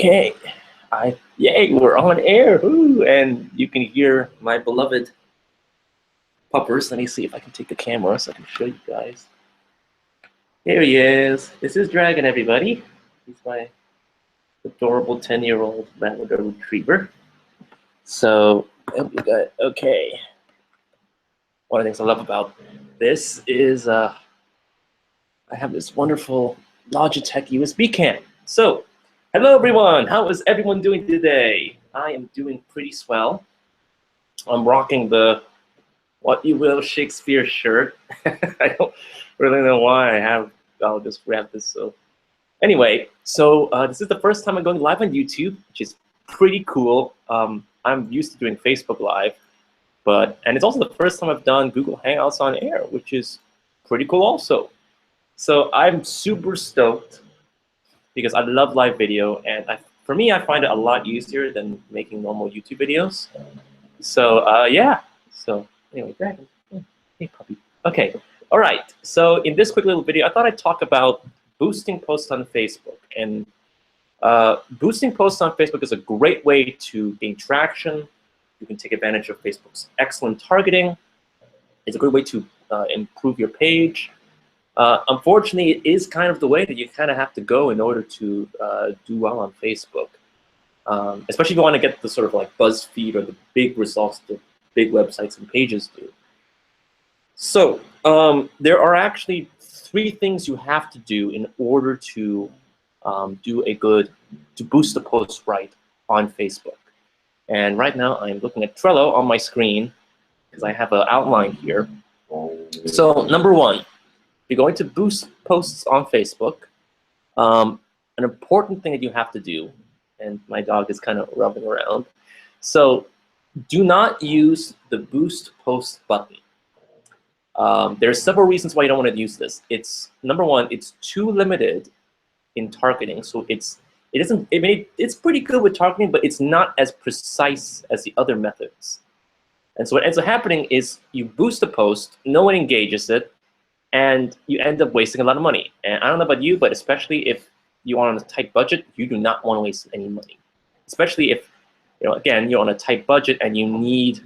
Okay, yay, we're on air, woo, and you can hear my beloved puppers. Let me see if I can take the camera so I can show you guys. Here he is. This is Dragon, everybody. He's my adorable 10-year-old Labrador Retriever. So, okay. One of the things I love about this is I have this wonderful Logitech USB cam. So, hello everyone. How is everyone doing today? I am doing pretty swell. I'm rocking the what you will Shakespeare shirt. I don't really know why I have. I'll just grab this. So anyway, this is the first time I'm going live on YouTube, which is pretty cool. I'm used to doing Facebook Live, and it's also the first time I've done Google Hangouts on air, which is pretty cool also. So I'm super stoked because I love live video, and for me, I find it a lot easier than making normal YouTube videos. So yeah. So anyway, Dragon, hey puppy. Okay, all right. So in this quick little video, I thought I'd talk about boosting posts on Facebook. And boosting posts on Facebook is a great way to gain traction. You can take advantage of Facebook's excellent targeting. It's a great way to improve your page. Unfortunately, it is kind of the way that you kind of have to go in order to do well on Facebook. Especially if you want to get the sort of like BuzzFeed or the big results that big websites and pages do. So there are actually 3 things you have to do in order to boost the post right on Facebook. And right now I'm looking at Trello on my screen because I have an outline here. So number 1, if you're going to boost posts on Facebook, an important thing that you have to do, and my dog is kind of rubbing around. So do not use the boost post button. There are several reasons why you don't want to use this. Number 1, it's too limited in targeting. So it's pretty good with targeting, but it's not as precise as the other methods. And so what ends up happening is you boost a post, no one engages it, and you end up wasting a lot of money. And I don't know about you, but especially if you are on a tight budget, you do not want to waste any money. Especially if, again, you're on a tight budget and you need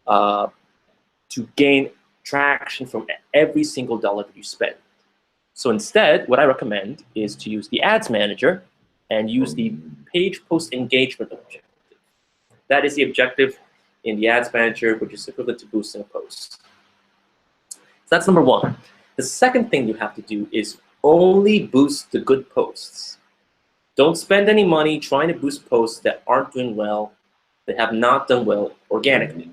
to gain traction from every single dollar that you spend. So instead, what I recommend is to use the Ads Manager and use the Page Post Engagement objective. That is the objective in the Ads Manager, which is equivalent to boosting a post. So that's number 1. The second thing you have to do is only boost the good posts. Don't spend any money trying to boost posts that aren't doing well, that have not done well organically.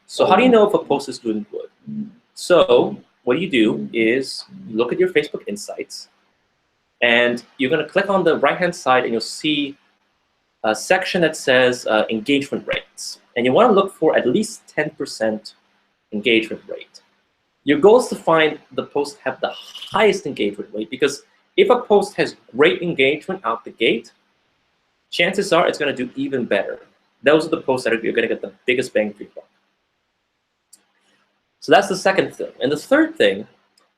So how do you know if a post is doing good? So what you do is you look at your Facebook Insights, and you're going to click on the right-hand side, and you'll see a section that says engagement rates. And you want to look for at least 10% engagement rate. Your goal is to find the posts have the highest engagement rate, because if a post has great engagement out the gate, chances are it's going to do even better. Those are the posts that you're going to get the biggest bang for your buck. So that's the second thing. And the third thing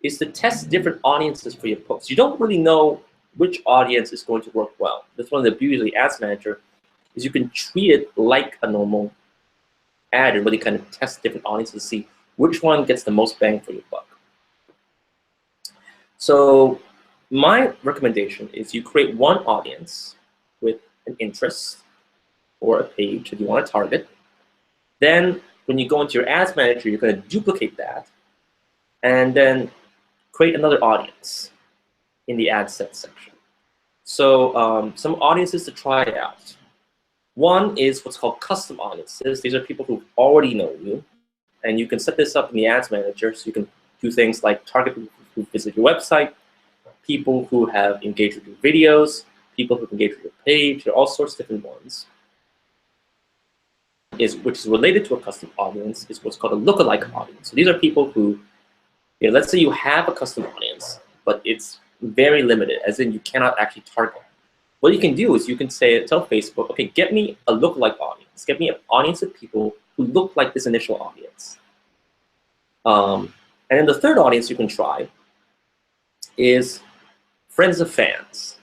is to test different audiences for your posts. You don't really know which audience is going to work well. That's one of the beauties of the Ads Manager, is you can treat it like a normal ad and really kind of test different audiences to see which one gets the most bang for your buck. So my recommendation is you create one audience with an interest or a page that you want to target. Then when you go into your Ads Manager, you're going to duplicate that and then create another audience in the ad set section. So some audiences to try out. One is what's called custom audiences. These are people who already know you. And you can set this up in the Ads Manager, so you can do things like target people who visit your website, people who have engaged with your videos, people who engage with your page. There are all sorts of different ones. Which is related to a custom audience is what's called a lookalike audience. So these are people who, let's say you have a custom audience, but it's very limited, as in you cannot actually target. What you can do is you can tell Facebook, okay, get me a lookalike audience. Get me an audience of people who look like this initial audience. And then the third audience you can try is friends of fans.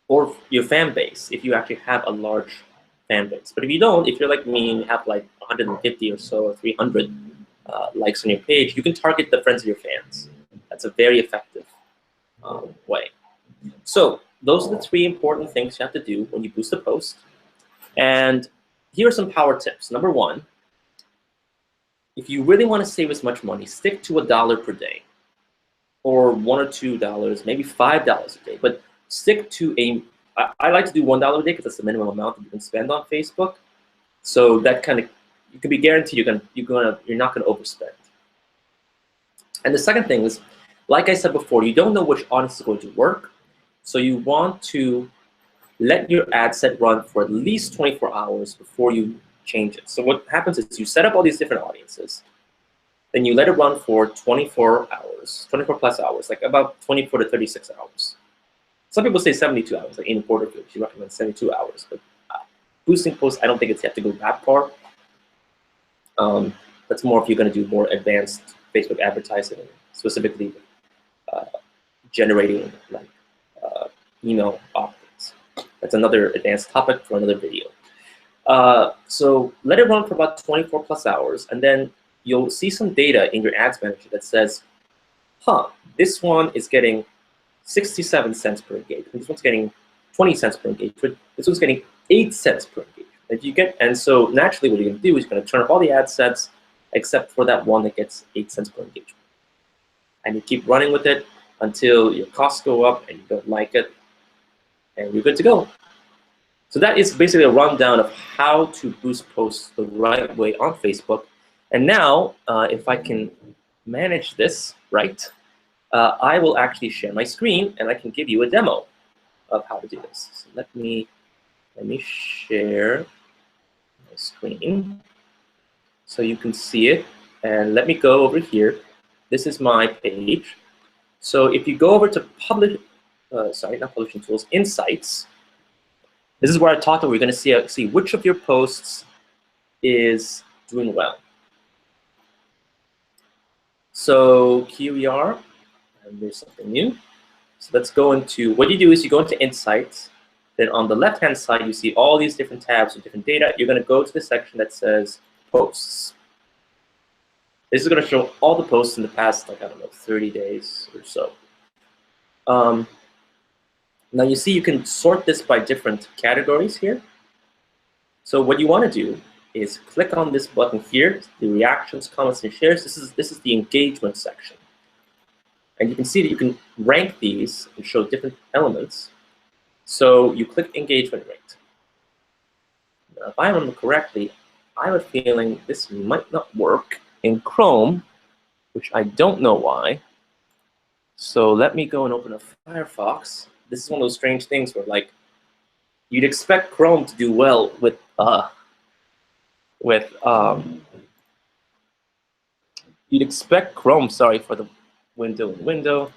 or your fan base, if you actually have a large fan base. But if you don't, if you're like me and you have like 150 or so, or 300 likes on your page, you can target the friends of your fans. That's a very effective way. So those are the 3 important things you have to do when you boost a post. And here are some power tips. Number 1, if you really want to save as much money, stick to $1 per day, or $1 or $2, maybe $5 a day. But stick to I like to do $1 a day because that's the minimum amount that you can spend on Facebook. So that kind of, you can be guaranteed you're not gonna overspend. And the second thing is, like I said before, you don't know which audience is going to work, so you want to let your ad set run for at least 24 hours before you change it. So what happens is you set up all these different audiences, then you let it run for 24 hours, 24 plus hours, like about 24 to 36 hours. Some people say 72 hours, like in Porterfield, she recommends 72 hours. But boosting posts, I don't think it's have to go that far. That's more if you're going to do more advanced Facebook advertising, specifically generating like email opt-ins. That's another advanced topic for another video. So let it run for about 24 plus hours, and then you'll see some data in your ads manager that says, this one is getting 67 cents per engagement. This one's getting 20 cents per engagement. This one's getting 8 cents per engagement. And so naturally what you're gonna do is you're gonna turn off all the ad sets except for that one that gets 8 cents per engagement. And you keep running with it until your costs go up and you don't like it, and you're good to go. So that is basically a rundown of how to boost posts the right way on Facebook. And now, if I can manage this right, I will actually share my screen and I can give you a demo of how to do this. So let me share my screen so you can see it. And let me go over here. This is my page. So if you go over to not Publishing Tools, Insights, this is where I talked about we're going to see which of your posts is doing well. So here we are, and there's something new. So let's go into, what you do is you go into Insights, then on the left-hand side you see all these different tabs with different data. You're going to go to the section that says Posts. This is going to show all the posts in the past, like, I don't know, 30 days or so. Now you see you can sort this by different categories here. So what you want to do is click on this button here, the reactions, comments, and shares. This is the engagement section. And you can see that you can rank these and show different elements. So you click engagement rate. Now, if I remember correctly, I have a feeling this might not work in Chrome, which I don't know why. So let me go and open up Firefox. This is one of those strange things where, like, you'd expect Chrome to do well with you'd expect Chrome, sorry for the window.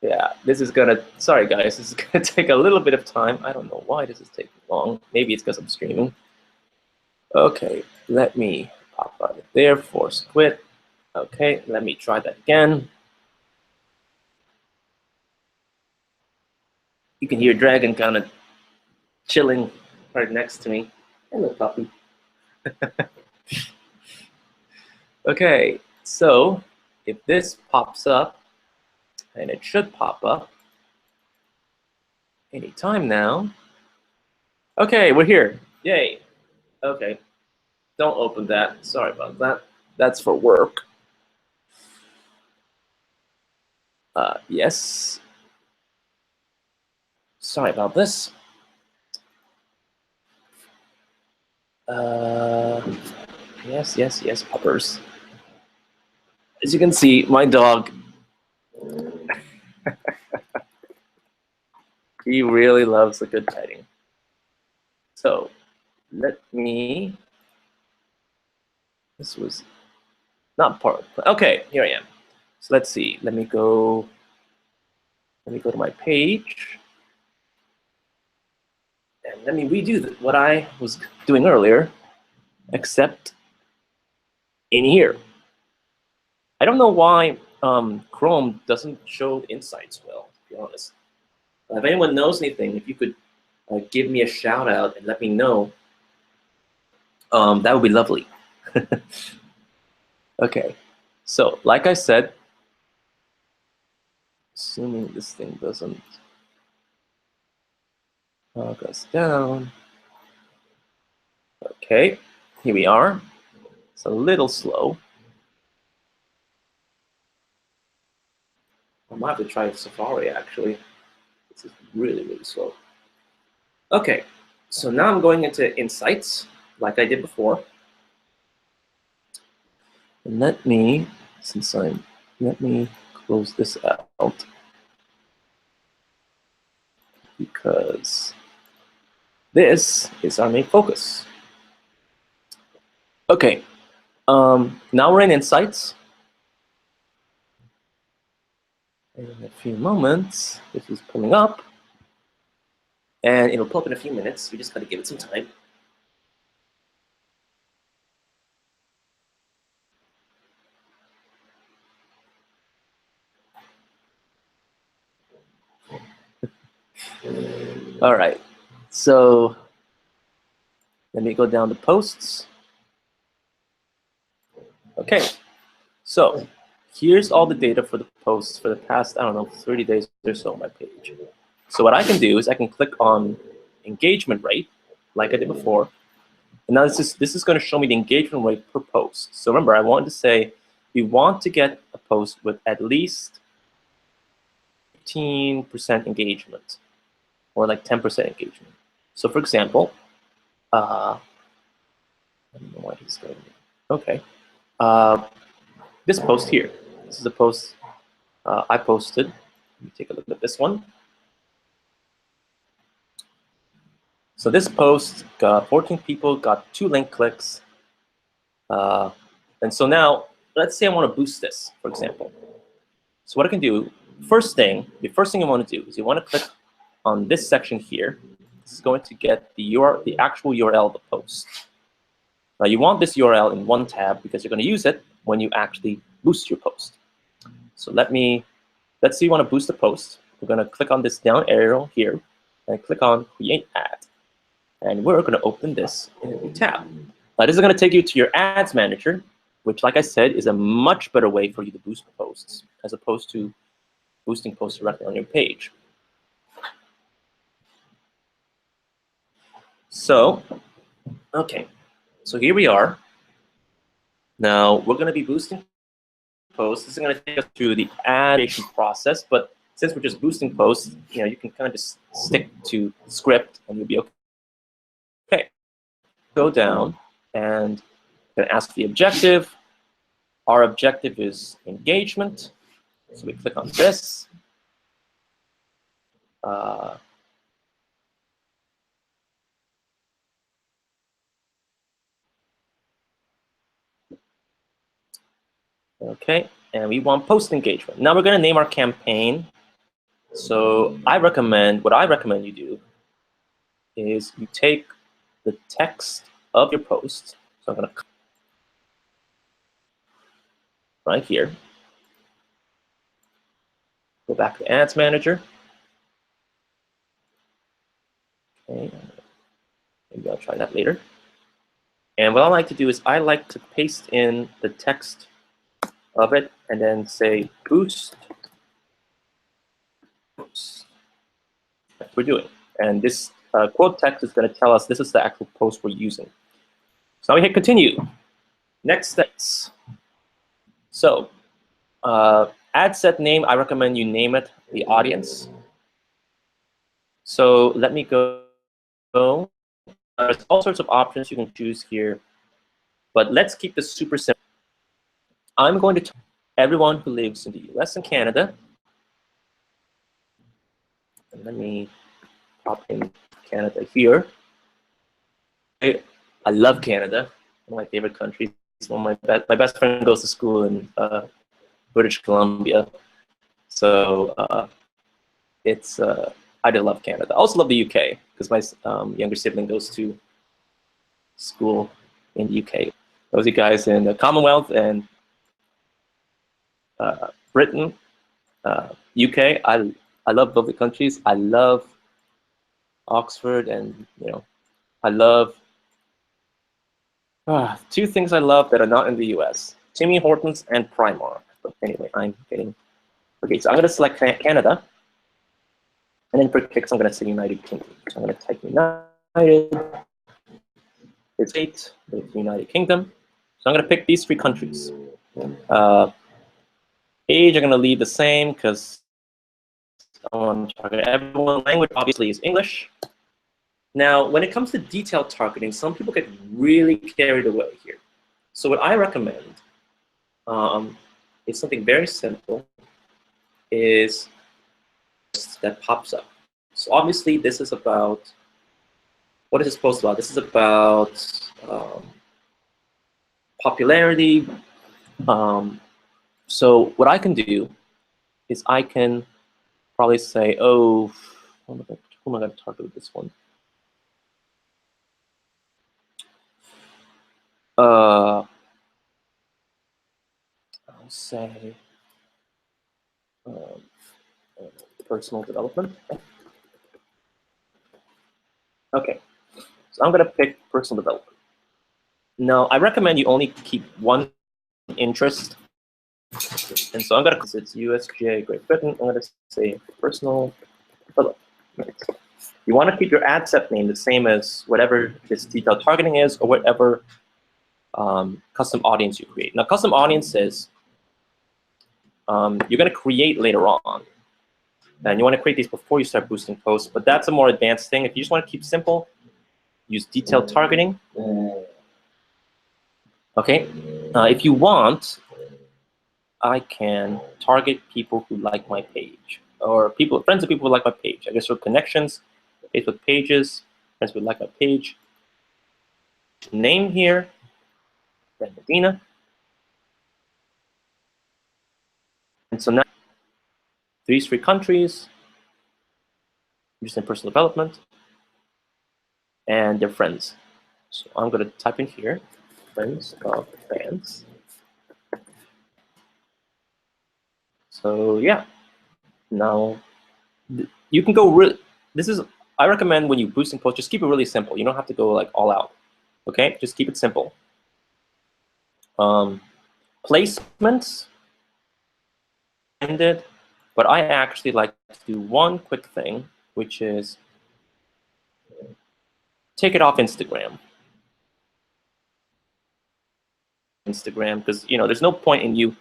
Yeah, this is gonna, sorry guys, this is gonna take a little bit of time. I don't know why this is taking long. Maybe it's because I'm streaming. Okay, let me pop out of there, force quit. Okay, let me try that again. You can hear Dragon kind of chilling right next to me. Hello, puppy. Okay, so if this pops up, and it should pop up anytime now. Okay, we're here. Yay. Okay, don't open that. Sorry about that. That's for work. Yes. Sorry about this. Yes, puppers. As you can see, my dog, he really loves a good petting. So let me, this was not part of the plan. Okay, here I am. So let's see, let me go to my page. And let me redo what I was doing earlier, except in here. I don't know why Chrome doesn't show Insights well, to be honest. If anyone knows anything, if you could give me a shout out and let me know, that would be lovely. Okay, so like I said, assuming this thing doesn't goes down. Okay, here we are. It's a little slow. I might have to try Safari actually. This is really, really slow. Okay, so now I'm going into Insights, like I did before. And let me close this out because this is our main focus. Okay, now we're in Insights. In a few moments, this is pulling up. And it'll pull up in a few minutes. We just got to give it some time. All right, so let me go down to posts. Okay, so here's all the data for the posts for the past, I don't know, 30 days or so on my page. So what I can do is I can click on engagement rate, like I did before. And now this is going to show me the engagement rate per post. So remember, I wanted to say we want to get a post with at least 15% engagement, or like 10% engagement. So for example, I don't know why he's going. Okay, this post here. This is a post I posted. Let me take a look at this one. So this post got 14 people, got 2 link clicks. And so now, let's say I want to boost this, for example. So what I can do, the first thing you want to do is you want to click on this section here. This is going to get the actual URL of the post. Now you want this URL in one tab because you're going to use it when you actually boost your post. So let's say you want to boost the post. We're going to click on this down arrow here and click on Create Ad. And we're going to open this in a new tab. Now this is going to take you to your Ads Manager, which, like I said, is a much better way for you to boost posts as opposed to boosting posts directly on your page. So, okay, so here we are. Now we're going to be boosting posts. This is going to take us through the ad creation process, but since we're just boosting posts, you can kind of just stick to the script and you'll be okay. Okay, go down and going to ask the objective. Our objective is engagement. So we click on this. Okay, and we want post engagement. Now we're going to name our campaign. So what I recommend you do is you take the text of your post. So I'm going to right here. Go back to Ads Manager. Okay, maybe I'll try that later. And what I like to do is I like to paste in the text of it and then say boost. That's what we're doing. And this quote text is going to tell us this is the actual post we're using. So now we hit continue. Next steps. So ad set name, I recommend you name it the audience. So let me go. There's all sorts of options you can choose here, but let's keep this super simple. I'm going to tell everyone who lives in the US and Canada. And let me pop in Canada here. I love Canada, one of my favorite countries. It's one of my best friend goes to school in British Columbia. So I do love Canada. I also love the UK because my younger sibling goes to school in the UK. Those are guys in the Commonwealth and Britain, UK. I love lovely countries. I love Oxford, and I love two things I love that are not in the US: Timmy Hortons and Primark. But anyway, I'm getting okay. So I'm gonna select Canada, and then for kicks, I'm gonna say United Kingdom. So I'm gonna type United States, United Kingdom. So I'm gonna pick these three countries. Age, I'm gonna leave the same because I want to target everyone. Language obviously is English. Now, when it comes to detailed targeting, some people get really carried away here. So what I recommend is something very simple, is that pops up. So obviously, this is about, what is this post about? This is about popularity. So what I can do is I can probably say, oh, who am I going to target with this one? I'll say personal development. Okay, so I'm going to pick personal development. Now, I recommend you only keep one interest. And so I'm going to, it's USJ, Great Britain. I'm going to say personal development. You want to keep your ad set name the same as whatever this detailed targeting is, or whatever custom audience you create. Now, custom audiences, you're going to create later on. And you want to create these before you start boosting posts, but that's a more advanced thing. If you just want to keep simple, use detailed targeting. Okay, if you want, I can target people who like my page, or friends of people who like my page. I guess for connections, Facebook pages, friends who like my page. Name here, Ben Medina. And so now, these three countries, just in personal development, and their friends. So I'm going to type in here, friends of fans. So yeah, now you can go I recommend when you boosting posts, just keep it really simple. You don't have to go like all out. Okay, just keep it simple. Placements ended, but I actually like to do one quick thing, which is take it off Instagram. Because there's no point in you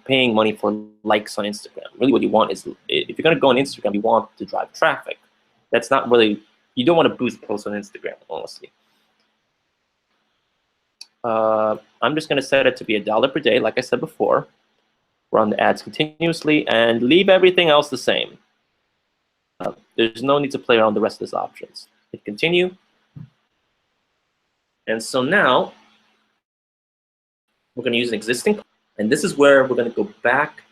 paying money for likes on Instagram. Really, what you want is, if you're gonna go on Instagram, you want to drive traffic. That's not really, you don't want to boost posts on Instagram, honestly. I'm just gonna set it to be $1 per day, like I said before. Run the ads continuously and leave everything else the same. There's no need to play around the rest of these options. Hit continue. And so now we're going to use an existing, and this is where we're going to go back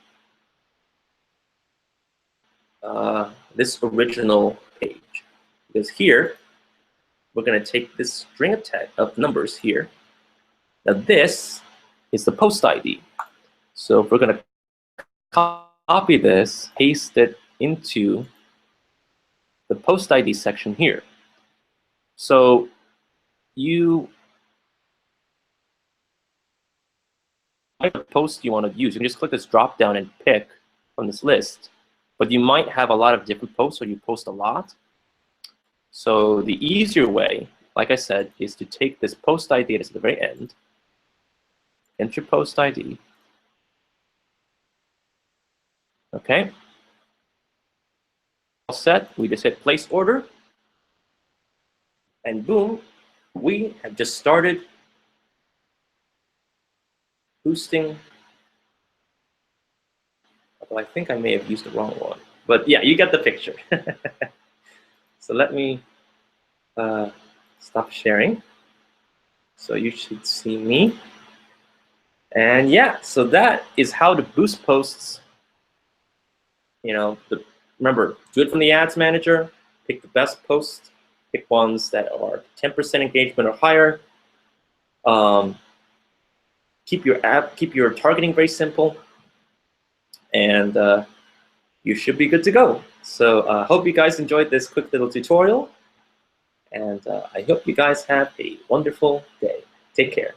this original page, because here we're going to take this string of numbers here. Now this is the post ID. So if we're going to copy this, paste it into the post ID section here. So what post you want to use, you can just click this drop down and pick from this list. But you might have a lot of different posts, or you post a lot. So the easier way, like I said, is to take this post ID that's at the very end, enter post ID. Okay. All set. We just hit place order. And boom, we have just started boosting. Although I think I may have used the wrong one. But yeah, you get the picture. So let me stop sharing. So you should see me. And yeah, so that is how to boost posts. Remember, do it from the ads manager, pick the best posts, pick ones that are 10% engagement or higher. Keep your targeting very simple, and you should be good to go. So I hope you guys enjoyed this quick little tutorial, and I hope you guys have a wonderful day. Take care.